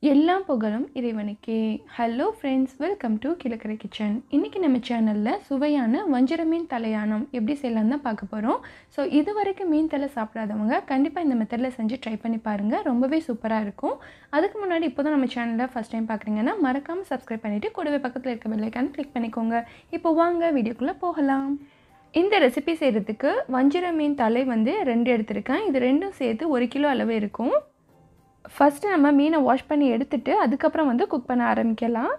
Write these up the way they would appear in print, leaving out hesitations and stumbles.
எல்லாம் புகழும் இறைவனுக்கே. Hello friends, welcome to Kilakarai kitchen. இன்றைக்கி நம்ம சேனலில் சுவையான வஞ்சிர மீன் தலையானம் எப்படி செய்யலான்னு தான் பார்க்க போகிறோம். ஸோ இது வரைக்கும் மீன் தலை சாப்பிடாதவங்க கண்டிப்பாக இந்த மெத்தடில் செஞ்சு ட்ரை பண்ணி பாருங்கள். ரொம்பவே சூப்பராக இருக்கும். அதுக்கு முன்னாடி இப்போ தான் நம்ம சேனலில் ஃபஸ்ட் டைம் பார்க்குறீங்கன்னா மறக்காமல் சப்ஸ்கிரைப் பண்ணிவிட்டு கூடவே பக்கத்தில் இருக்க பெல் ஐக்கானை கிளிக் பண்ணிக்கோங்க. இப்போ வாங்க வீடியோக்குள்ளே போகலாம். இந்த ரெசிபி செய்கிறதுக்கு வஞ்சிர மீன் தலை 2 எடுத்திருக்கேன். இது ரெண்டும் சேர்த்து 1 கிலோ அளவு இருக்கும். ஃபஸ்ட்டு நம்ம மீனை வாஷ் பண்ணி எடுத்துகிட்டு அதுக்கப்புறம் குக் பண்ண ஆரம்பிக்கலாம்.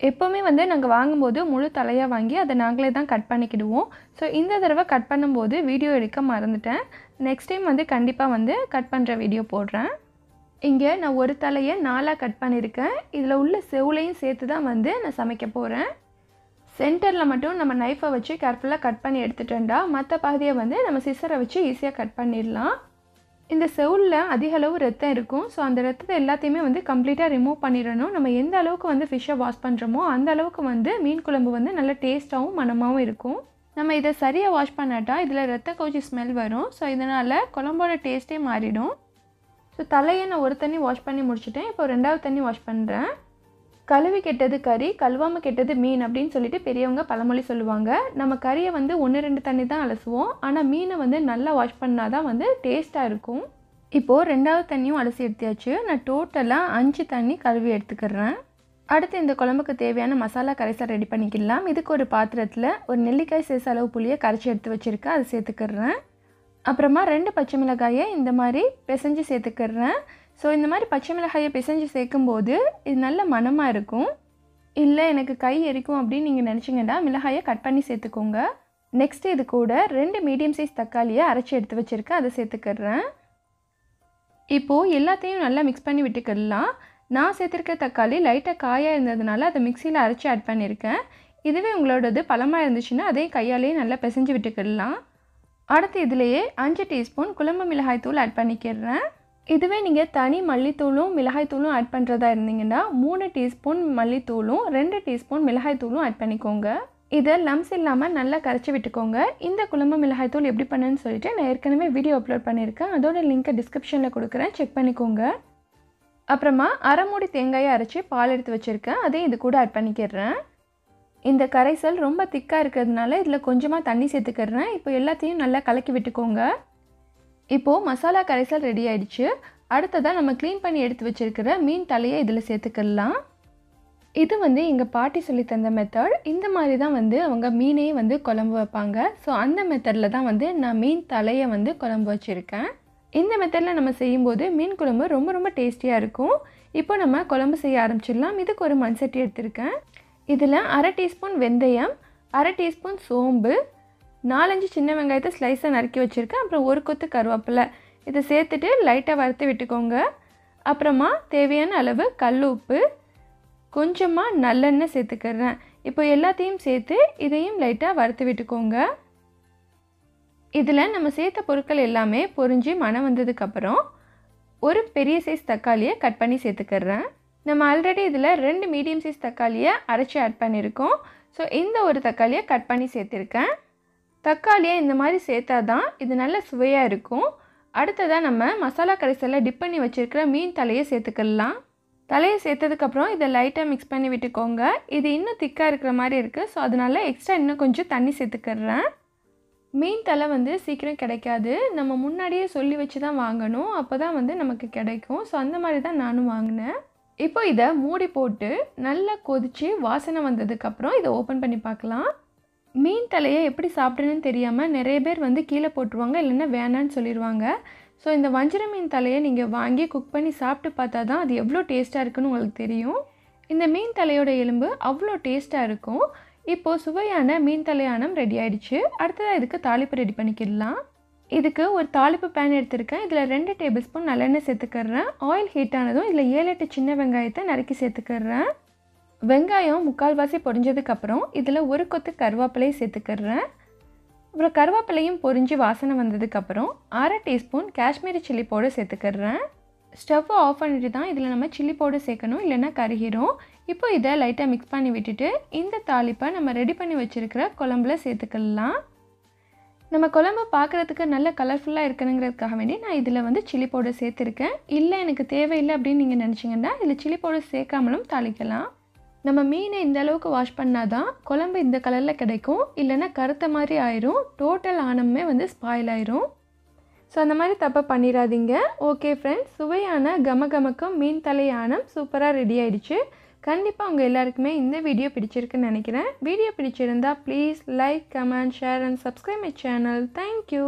எப்போவுமே நாங்கள் வாங்கும்போது முழு தலையாக வாங்கி அதை நாங்களே தான் கட் பண்ணிக்கிடுவோம். ஸோ இந்த தடவை கட் பண்ணும்போது வீடியோ எடுக்க மறந்துட்டேன். நெக்ஸ்ட் டைம் கண்டிப்பாக கட் பண்ணுற வீடியோ போடுறேன். இங்கே நான் ஒரு தலையை 4ஆக கட் பண்ணியிருக்கேன். இதில் உள்ள செவுலையும் சேர்த்து தான் நான் சமைக்க போகிறேன். சென்டரில் மட்டும் நம்ம நைஃபை வச்சு கேர்ஃபுல்லாக கட் பண்ணி எடுத்துட்டோம்டா மற்ற பாதியை நம்ம சிசரை வச்சு ஈஸியாக கட் பண்ணிடலாம். இந்த செவுலில் அதிக அளவு ரத்தம் இருக்கும். ஸோ அந்த ரத்தத்தை எல்லாத்தையுமே கம்ப்ளீட்டாக ரிமூவ் பண்ணிடணும். நம்ம எந்த அளவுக்கு ஃபிஷ்ஷை வாஷ் பண்ணுறோமோ அந்த அளவுக்கு மீன் குழம்பு நல்ல டேஸ்ட்டாகவும் மணமாகவும் இருக்கும். நம்ம இதை சரியாக வாஷ் பண்ணாட்டா இதில் ரத்த கவுச்சி ஸ்மெல் வரும். ஸோ இதனால் குழம்போட டேஸ்ட்டே மாறிடும். ஸோ தலையை நான் ஒரு தண்ணி வாஷ் பண்ணி முடிச்சுட்டேன். இப்போ 2வது தண்ணி வாஷ் பண்ணுறேன். கழுவி கெட்டது கறி, கழுவாமல் கெட்டது மீன் அப்படின்னு சொல்லிட்டு பெரியவங்க பழமொழி சொல்லுவாங்க. நம்ம கறியை 1-2 தண்ணி தான் அலசுவோம். ஆனால் மீனை நல்லா வாஷ் பண்ணால் தான் டேஸ்ட்டாக இருக்கும். இப்போது 2வது தண்ணியும் அலசி எடுத்தாச்சு. நான் டோட்டலாக 5 தண்ணி கழுவி எடுத்துக்கிறேன். அடுத்து இந்த குழம்புக்கு தேவையான மசாலா கரைசல் ரெடி பண்ணிக்கலாம். இதுக்கு ஒரு பாத்திரத்தில் ஒரு நெல்லிக்காய் சைஸ் அளவு புளியை கரைச்சி எடுத்து வச்சுருக்கேன். அதை சேர்த்துக்கிறேன். அப்புறமா 2 பச்சை மிளகாயை இந்த மாதிரி பிசைஞ்சு சேர்த்துக்கிறேன். ஸோ இந்த மாதிரி பச்சை மிளகாயை பிசைஞ்சு சேர்க்கும்போது இது நல்ல மணமாக இருக்கும். இல்லை எனக்கு கை எரிக்கும் அப்படின்னு நீங்கள் நினச்சிங்கன்னா மிளகாயை கட் பண்ணி சேர்த்துக்கோங்க. நெக்ஸ்ட் இது கூட 2 மீடியம் சைஸ் தக்காளியை அரைச்சி எடுத்து வச்சுருக்கேன். அதை சேர்த்துக்கிறேன். இப்போது எல்லாத்தையும் நல்லா மிக்ஸ் பண்ணி விட்டுக்கிடலாம். நான் சேர்த்துருக்க தக்காளி லைட்டாக காயாக இருந்ததுனால அதை மிக்சியில் அரைச்சி ஆட் பண்ணியிருக்கேன். இதுவே உங்களோடது பழமாக இருந்துச்சுன்னா அதையும் கையாலேயே நல்லா பிசைஞ்சு விட்டுக்கிடலாம். அடுத்து இதிலேயே 5 டீஸ்பூன் குழம்பு மிளகாய் தூள் ஆட் பண்ணிக்கிறேன். இதுவே நீங்கள் தனி மல்லித்தூளும் மிளகாய்த்தூளும் ஆட் பண்ணுறதா இருந்தீங்கன்னா 3 டீஸ்பூன் மல்லித்தூளும் 2 டீஸ்பூன் மிளகாய்த்தூளும் ஆட் பண்ணிக்கோங்க. இதை லம்ஸ் இல்லாமல் நல்லா கரைச்சி விட்டுக்கோங்க. இந்த குழம்பு மிளகாய்த்தூள் எப்படி பண்ணுன்னு சொல்லிட்டு நான் ஏற்கனவே வீடியோ அப்லோட் பண்ணியிருக்கேன். அதோட லிங்க்கை டிஸ்கிரிப்ஷனில் கொடுக்குறேன், செக் பண்ணிக்கோங்க. அப்புறமா அரை மூடி தேங்காயை அரைச்சி பால் எடுத்து வச்சுருக்கேன். அதையும் இது கூட ஆட் பண்ணிக்கிறேன். இந்த கரைசல் ரொம்ப திக்காக இருக்கிறதுனால இதில் கொஞ்சமாக தண்ணி சேர்த்துக்கிறேன். இப்போ எல்லாத்தையும் நல்லா கலக்கி விட்டுக்கோங்க. இப்போது மசாலா கரைசல் ரெடி ஆகிடுச்சு. அடுத்ததாக நம்ம க்ளீன் பண்ணி எடுத்து வச்சுருக்கிற மீன் தலையை இதில் சேர்த்துக்கலாம். இது எங்கள் பாட்டி சொல்லி தந்த மெத்தட். இந்த மாதிரி தான் அவங்க மீனையே குழம்பு வைப்பாங்க. ஸோ அந்த மெத்தடில் தான் நான் மீன் தலையை குழம்பு வச்சுருக்கேன். இந்த மெத்தடில் நம்ம செய்யும்போது மீன் குழம்பு ரொம்ப ரொம்ப டேஸ்டியாக இருக்கும். இப்போ நம்ம குழம்பு செய்ய ஆரம்பிச்சிடலாம். இதுக்கு ஒரு மண் சட்டி எடுத்திருக்கேன். இதில் அரை டீஸ்பூன் வெந்தயம், அரை டீஸ்பூன் சோம்பு, 4-5 சின்ன வெங்காயத்தை ஸ்லைஸாக நறுக்கி வச்சுருக்கேன். அப்புறம் ஒரு கொத்து கருவேப்பிலை இதை சேர்த்துட்டு லைட்டாக வறுத்து விட்டுக்கோங்க. அப்புறமா தேவையான அளவு கல் உப்பு, கொஞ்சமாக நல்லெண்ணெய் சேர்த்துக்கிறேன். இப்போ எல்லாத்தையும் சேர்த்து இதையும் லைட்டாக வறுத்து விட்டுக்கோங்க. இதில் நம்ம சேர்த்த பொருட்கள் எல்லாமே பொரிஞ்சு மணம் வந்ததுக்கப்புறம் ஒரு பெரிய சைஸ் தக்காளியை கட் பண்ணி சேர்த்துக்கிறேன். நம்ம ஆல்ரெடி இதில் 2 மீடியம் சைஸ் தக்காளியை அரைச்சி ஆட் பண்ணியிருக்கோம். ஸோ இந்த ஒரு தக்காளியை கட் பண்ணி சேர்த்துருக்கேன். தக்காளியை இந்த மாதிரி சேர்த்தா தான் இது நல்ல சுவையாக இருக்கும். அடுத்ததாக நம்ம மசாலா கரைசலில் டிப் பண்ணி வச்சுருக்கிற மீன் தலையை சேர்த்துக்கலாம். தலையை சேர்த்ததுக்கப்புறம் இதை லைட்டாக மிக்ஸ் பண்ணி விட்டுக்கோங்க. இது இன்னும் திக்காக இருக்கிற மாதிரி இருக்குது. ஸோ அதனால் எக்ஸ்ட்ரா இன்னும் கொஞ்சம் தண்ணி சேர்த்துக்கிறேன். மீன் தலை சீக்கிரம் கிடைக்காது. நம்ம முன்னாடியே சொல்லி வச்சு தான் வாங்கணும். அப்போ தான் நமக்கு கிடைக்கும். ஸோ அந்த மாதிரி தான் நானும் வாங்கினேன். இப்போ இதை மூடி போட்டு நல்லா கொதித்து வாசனை வந்ததுக்கப்புறம் இதை ஓப்பன் பண்ணி பார்க்கலாம். மீன் தலையை எப்படி சாப்பிடணுன்னு தெரியாமல் நிறைய பேர் கீழே போட்டுருவாங்க, இல்லைன்னா வேணான்னு சொல்லிடுவாங்க. ஸோ இந்த வஞ்சிர மீன் தலையை நீங்கள் வாங்கி குக் பண்ணி சாப்பிட்டு பார்த்தா தான் அது எவ்வளோ டேஸ்ட்டாக இருக்குன்னு உங்களுக்கு தெரியும். இந்த மீன் தலையோட எலும்பு அவ்வளோ டேஸ்ட்டாக இருக்கும். இப்போது சுவையான மீன் தலையானம் ரெடி ஆகிடுச்சு. அடுத்ததாக இதுக்கு தாளிப்பு ரெடி பண்ணிக்கிடலாம். இதுக்கு ஒரு தாளிப்பு பேன் எடுத்திருக்கேன். இதில் 2 டேபிள் ஸ்பூன் நல்லெண்ணெய் சேர்த்துக்கிறேன். ஆயில் ஹீட் ஆனதும் இதில் 7-8 சின்ன வெங்காயத்தை நறுக்கி சேர்த்துக்கிறேன். வெங்காயம் முக்கால்வாசி பொரிஞ்சதுக்கப்புறம் இதில் ஒரு கொத்து கருவேப்பிலையை சேர்த்துக்கிறேன். அப்புறம் கருவேப்பிலையும் பொரிஞ்சு வாசனை வந்ததுக்கப்புறம் அரை டீஸ்பூன் காஷ்மீரி சில்லி பவுடர் சேர்த்துக்கிறேன். ஸ்டவ்வை ஆஃப் பண்ணிட்டு தான் இதில் நம்ம சில்லி பவுடர் சேர்க்கணும், இல்லைன்னா கருகிரும். இப்போ இதை லைட்டாக மிக்ஸ் பண்ணி விட்டுட்டு இந்த தாளிப்பை நம்ம ரெடி பண்ணி வச்சுருக்கிற குழம்புல சேர்த்துக்கலாம். நம்ம குழம்பு பார்க்குறதுக்கு நல்ல கலர்ஃபுல்லாக இருக்கணுங்கிறதுக்காக வேண்டி நான் இதில் வந்து சில்லி பவுடர் சேர்த்துருக்கேன். இல்லை எனக்கு தேவையில்லை அப்படின்னு நீங்கள் நினச்சிங்கன்னா இதில் சில்லி பவுடர் சேர்க்காமலும் தாளிக்கலாம். நம்ம மீனை இந்த அளவுக்கு வாஷ் பண்ணால் தான் குழம்பு இந்த கலரில் கிடைக்கும். இல்லைன்னா கருத்த மாதிரி ஆயிரும். டோட்டல் ஆனமே வந்து ஸ்பாயில் ஆயிரும். ஸோ அந்த மாதிரி தப்பை பண்ணிடாதீங்க. ஓகே ஃப்ரெண்ட்ஸ், சுவையான கமகமக்கும் மீன் தலை ஆனம் சூப்பராக ரெடி ஆகிடுச்சு. கண்டிப்பாக உங்கள் எல்லாருக்குமே இந்த வீடியோ பிடிச்சிருக்குன்னு நினைக்கிறேன். வீடியோ பிடிச்சிருந்தா please like, comment, share and subscribe my channel. Thank you.